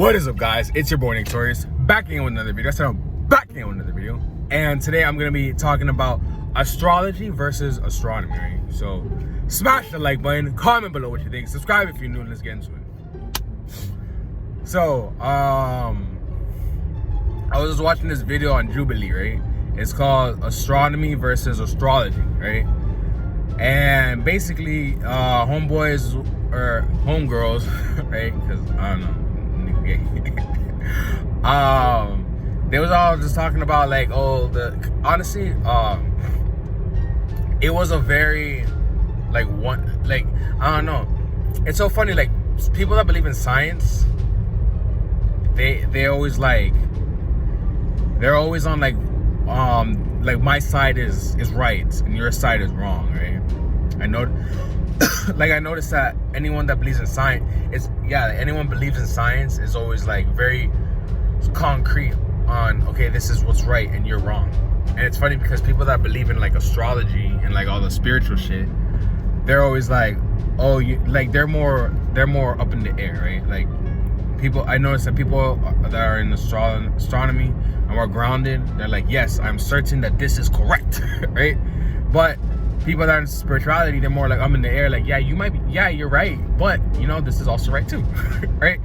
What is up, guys? It's your boy Torius, back again with another video. I said I'm back again with another video. And today I'm gonna be talking about astrology versus astronomy, right? So smash the like button, comment below what you think, subscribe if you're new, and let's get into it. So I was just watching this video on Jubilee, right? It's called Astronomy versus Astrology, right? And basically homeboys or homegirls, right? Because I don't know, they was all just talking about like, honestly, it was a very I don't know, it's so funny, like people that believe in science, they always like, they're always on like my side is right and your side is wrong, right? I know I noticed that anyone that believes in science anyone believes in science is always like very concrete on, okay, this is what's right and you're wrong. And it's funny because people that believe in like astrology and like all the spiritual shit, they're always like, oh, you like, they're more up in the air, right? Like I noticed that people that are in astronomy are more grounded. They're like, yes, I'm certain that this is correct, right? But people that are in spirituality, they're more like, I'm in the air, like, yeah, you might be, yeah, you're right, but you know, this is also right too, right?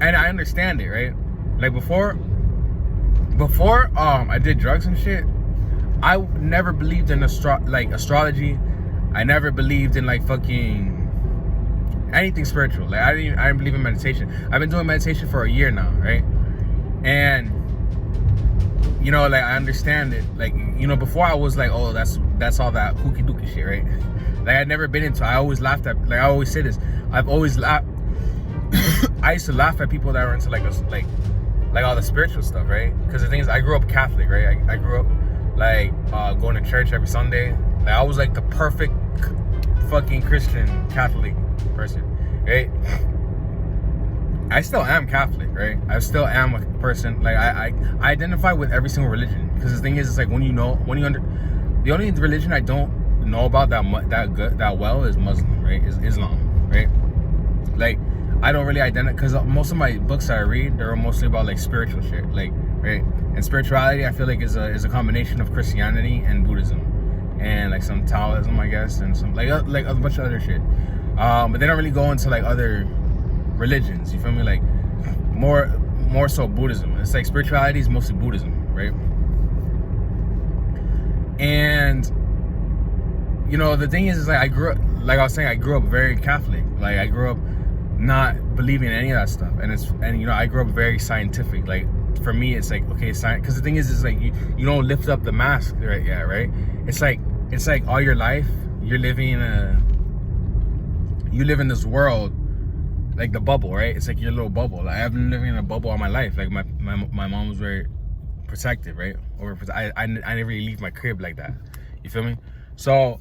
And I understand it, right? Like before I did drugs and shit, I never believed in astrology. I never believed in like fucking anything spiritual. Like I didn't believe in meditation. I've been doing meditation for a year now, right? And you know, like I understand it. Like, you know, before I was like, oh, that's all that hooky dooky shit, right? Like I'd never been into it. I always laughed at, like I always say this, I've always laughed. I used to laugh at people that were into like all the spiritual stuff, right? Because the thing is, I grew up Catholic, right? I grew up like going to church every Sunday. Like I was like the perfect fucking Christian Catholic person, right? I still am Catholic, right? I still am a person, like I identify with every single religion, because the thing is, it's like the only religion I don't know about that well is Muslim, right? Is Islam, right? Like I don't really identify, because most of my books that I read, they're mostly about like spiritual shit, like, right? And spirituality, I feel like is a combination of Christianity and Buddhism, and like some Taoism, I guess, and some like a bunch of other shit. But they don't really go into like other religions, you feel me? Like more so Buddhism. It's like spirituality is mostly Buddhism, right? And you know, the thing is like I grew up very Catholic. Like I grew up not believing in any of that stuff, and you know, I grew up very scientific. Like for me, it's like, okay, science, because the thing is like you don't lift up the mask, right? Yeah, right. It's like all your life you live in this world, like the bubble, right? It's like your little bubble. Like I've been living in a bubble all my life. Like my mom was very protective, right? I never really leave my crib like that. You feel me? So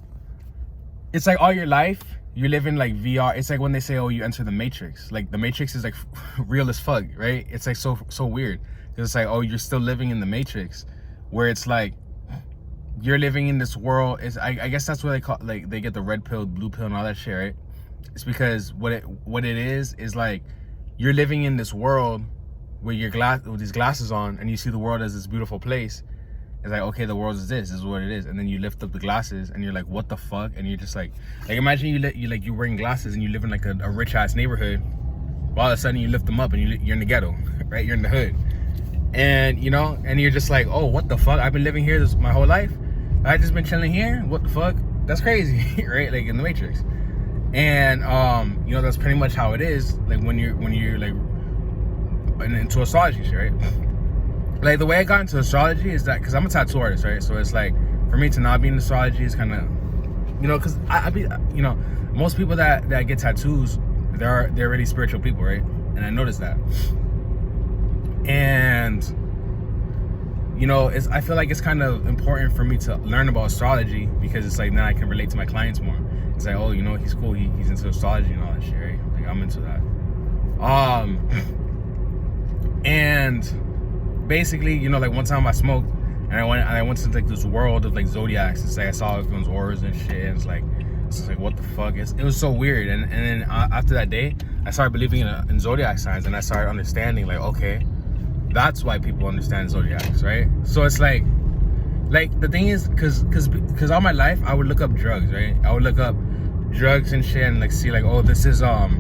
it's like all your life you live in like VR. It's like when they say, oh, you enter the Matrix. Like the Matrix is like real as fuck, right? It's like so weird, because it's like, oh, you're still living in the Matrix, where it's like you're living in this world. I guess that's what they call, like they get the red pill, blue pill, and all that shit, right? It's because what it is like you're living in this world with with these glasses on, and you see the world as this beautiful place. It's like, okay, the world is this is what it is, and then you lift up the glasses and you're like, what the fuck? And you're just like imagine you're wearing glasses and you live in like a rich ass neighborhood, all of a sudden you lift them up and you're in the ghetto, right? You're in the hood, and you know, and you're just like, oh, what the fuck? I've been living here my whole life. I just been chilling here. What the fuck? That's crazy, right? Like in the Matrix. And you know, that's pretty much how it is, like when you're like into astrology shit, right? Like the way I got into astrology is that because I'm a tattoo artist, right? So it's like, for me to not be in astrology is kind of, you know, because you know, most people that get tattoos, they're already spiritual people, right? And I noticed that. And you know, I feel like it's kind of important for me to learn about astrology, because it's like now I can relate to my clients more. It's like, oh, you know, he's cool, he's into astrology and all that shit, right? Like I'm into that. And basically, you know, like one time I smoked and I went to like this world of like zodiacs. It's like I saw everyone's auras and shit, and it's like It's like, what the fuck? It was so weird. And then after that day, I started believing in zodiac signs, and I started understanding, like, okay, that's why people understand zodiacs, right? So it's like the thing is, because all my life I would look up drugs, right? I would look up drugs and shit and like see like, oh, this is like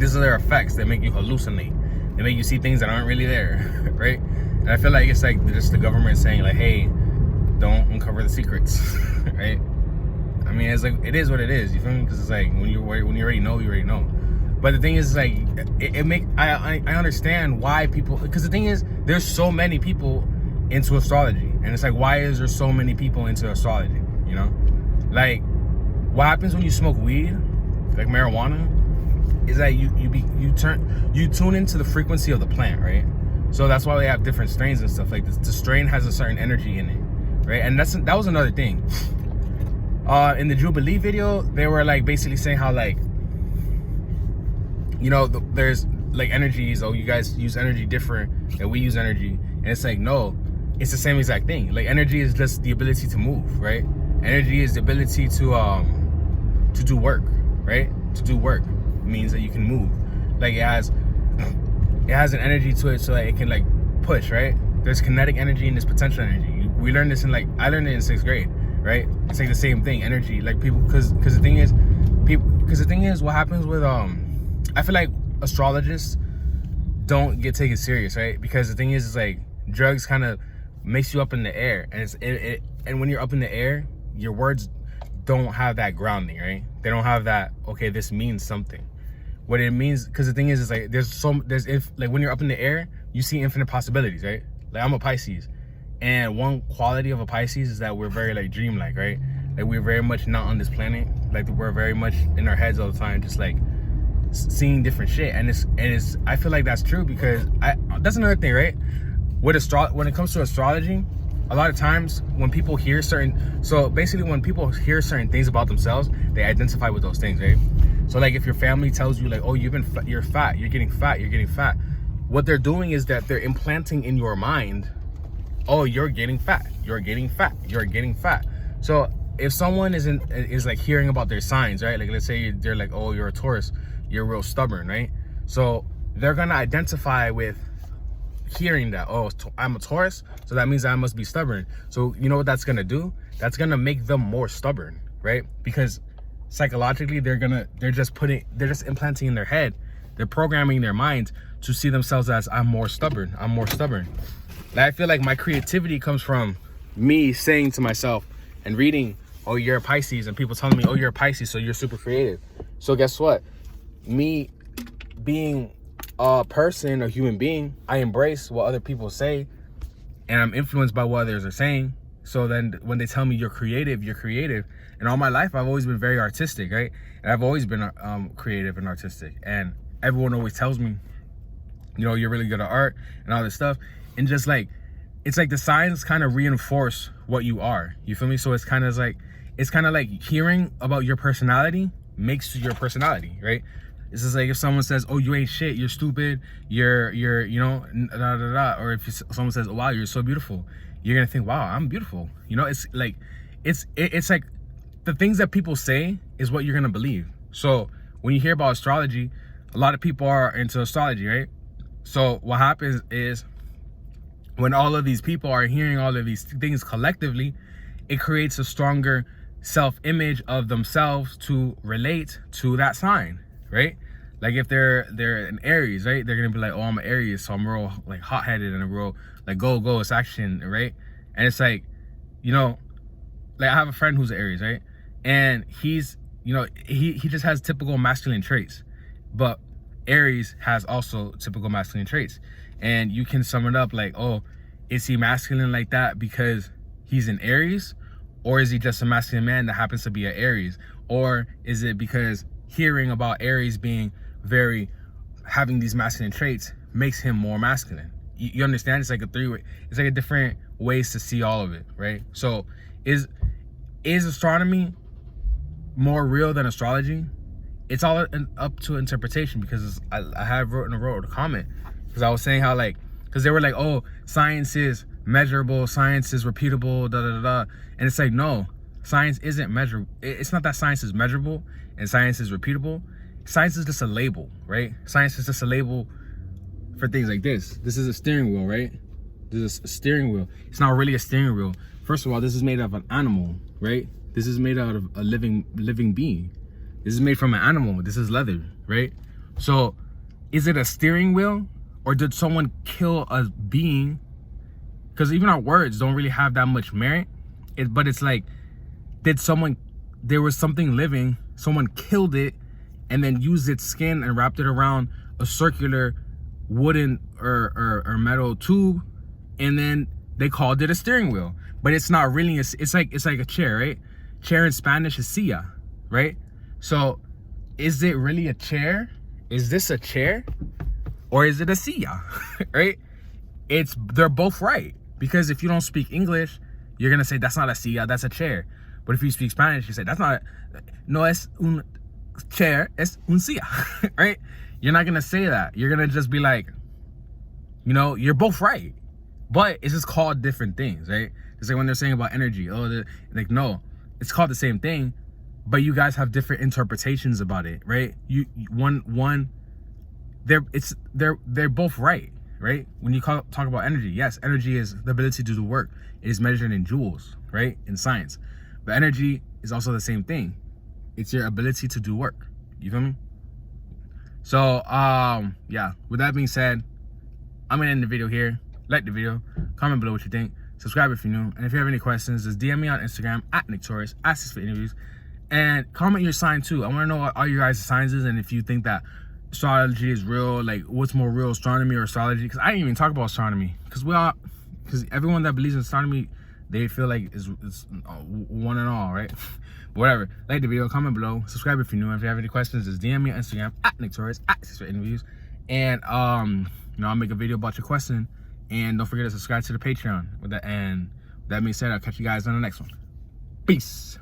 this is their effects that make you hallucinate. They make you see things that aren't really there, right? And I feel like it's like just the government saying like, hey, don't uncover the secrets, right? I mean, it's like, it is what it is, you feel me? Because it's like when you already know, you already know. But the thing is, like, I understand why people, because the thing is, there's so many people into astrology, and it's like, why is there so many people into astrology? You know, like, what happens when you smoke weed, like marijuana, is that you tune into the frequency of the plant, right? So that's why we have different strains and stuff like this. The strain has a certain energy in it, right? And that was another thing. In the Jubilee video, they were like basically saying how, like, you know, there's like energies. Oh, you guys use energy different and we use energy, and it's like, no, it's the same exact thing. Like, energy is just the ability to move, right? Energy is the ability to do work, right? To do work means that you can move. Like, it has an energy to it, so that it can like push, right? There's kinetic energy and there's potential energy. We learned this in, like, I learned it in 6th grade, right? It's like the same thing, energy. Like, people, because the thing is, what happens with I feel like astrologists don't get taken serious, right? Because the thing is like, drugs kind of makes you up in the air, and and when you're up in the air, your words don't have that grounding, right? They don't have that, okay, this means something. What it means, because the thing is like, like when you're up in the air, you see infinite possibilities, right? Like, I'm a Pisces, and one quality of a Pisces is that we're very like dreamlike, right? Like, we're very much not on this planet. Like, we're very much in our heads all the time, just like seeing different shit. And it's I feel like that's true, because that's another thing, right? When it comes to astrology, a lot of times when people hear when people hear certain things about themselves, they identify with those things, right? So like, if your family tells you like, oh, you're fat, you're getting fat, what they're doing is that they're implanting in your mind, oh, you're getting fat. So if someone is like hearing about their signs, right? Like, let's say they're like, oh, you're a Taurus, you're real stubborn, right? So they're gonna identify with hearing that, oh, I'm a Taurus, so that means I must be stubborn. So you know what that's gonna do? That's gonna make them more stubborn, right? Because psychologically, they're just implanting in their head, they're programming their minds to see themselves as, I'm more stubborn. Like, I feel like my creativity comes from me saying to myself and reading, oh, you're a Pisces, and people telling me, oh, you're a Pisces, so you're super creative. So guess what? Me being a person, a human being, I embrace what other people say, and I'm influenced by what others are saying. So then when they tell me you're creative, and all my life I've always been very artistic, right? And I've always been creative and artistic, and everyone always tells me, you know, you're really good at art and all this stuff. And just like, it's like the signs kind of reinforce what you are, you feel me? So it's kind of like hearing about your personality makes your personality, right? It's just like, if someone says, oh, you ain't shit, you're stupid, you're you know, da da da, or if someone says, oh, wow, you're so beautiful, you're gonna think, wow, I'm beautiful. You know, it's like, it's like the things that people say is what you're gonna believe. So when you hear about astrology, a lot of people are into astrology, right? So what happens is, when all of these people are hearing all of these things collectively, it creates a stronger self-image of themselves to relate to that sign, right? Like, if they're an Aries, right? They're gonna be like, oh, I'm an Aries, so I'm real like hot-headed and a real like go, it's action, right? And it's like, you know, like, I have a friend who's an Aries, right? And he's, you know, he just has typical masculine traits, but Aries has also typical masculine traits. And you can sum it up like, oh, is he masculine like that because he's an Aries, or is he just a masculine man that happens to be an Aries? Or is it because hearing about Aries being having these masculine traits makes him more masculine? You understand? It's like it's like a different ways to see all of it, right? So is astronomy more real than astrology? It's all up to interpretation, because I wrote a comment, because I was saying how, like, because they were like, oh, science is measurable, science is repeatable, da da da da, and it's like, no, Science isn't measurable. It's not that science is measurable and science is repeatable. Science is just a label, right? Science is just a label for things like this. This is a steering wheel, right? This is a steering wheel. It's not really a steering wheel. First of all, this is made of an animal, right? This is made out of a living being. This is made from an animal. This is leather, right? So is it a steering wheel, or did someone kill a being? Because even our words don't really have that much merit. But it's like, there was something living, someone killed it, and then used its skin and wrapped it around a circular wooden or metal tube, and then they called it a steering wheel. But it's not really, it's like a chair, right? Chair in Spanish is silla, right? So is it really a chair? Is this a chair? Or is it a silla, right? They're both right. Because if you don't speak English, you're gonna say that's not a silla, that's a chair. But if you speak Spanish, you say that's not, no es un chair, es un silla, right? You're not gonna say that. You're gonna just be like, you know, you're both right. But it's just called different things, right? It's like when they're saying about energy, like, no, it's called the same thing, but you guys have different interpretations about it, right? They're both right, right? When you talk about energy, yes, energy is the ability to do work. It is measured in joules, right? In science. But energy is also the same thing. It's your ability to do work. You feel me? So, yeah, with that being said, I'm gonna end the video here. Like the video, comment below what you think, subscribe if you're new, and if you have any questions, just DM me on Instagram at Torius, ask us for interviews, and comment your sign too. I want to know what all your guys' signs is, and if you think that astrology is real, like what's more real, astronomy or astrology? Because I didn't even talk about astronomy, because everyone that believes in astronomy, they feel like it's one and all, right? But whatever. Like the video, comment below, subscribe if you're new, and if you have any questions, just DM me on Instagram at Torius, ask us for interviews, and you know, I'll make a video about your question. And don't forget to subscribe to the Patreon. With that being said, I'll catch you guys on the next one. Peace.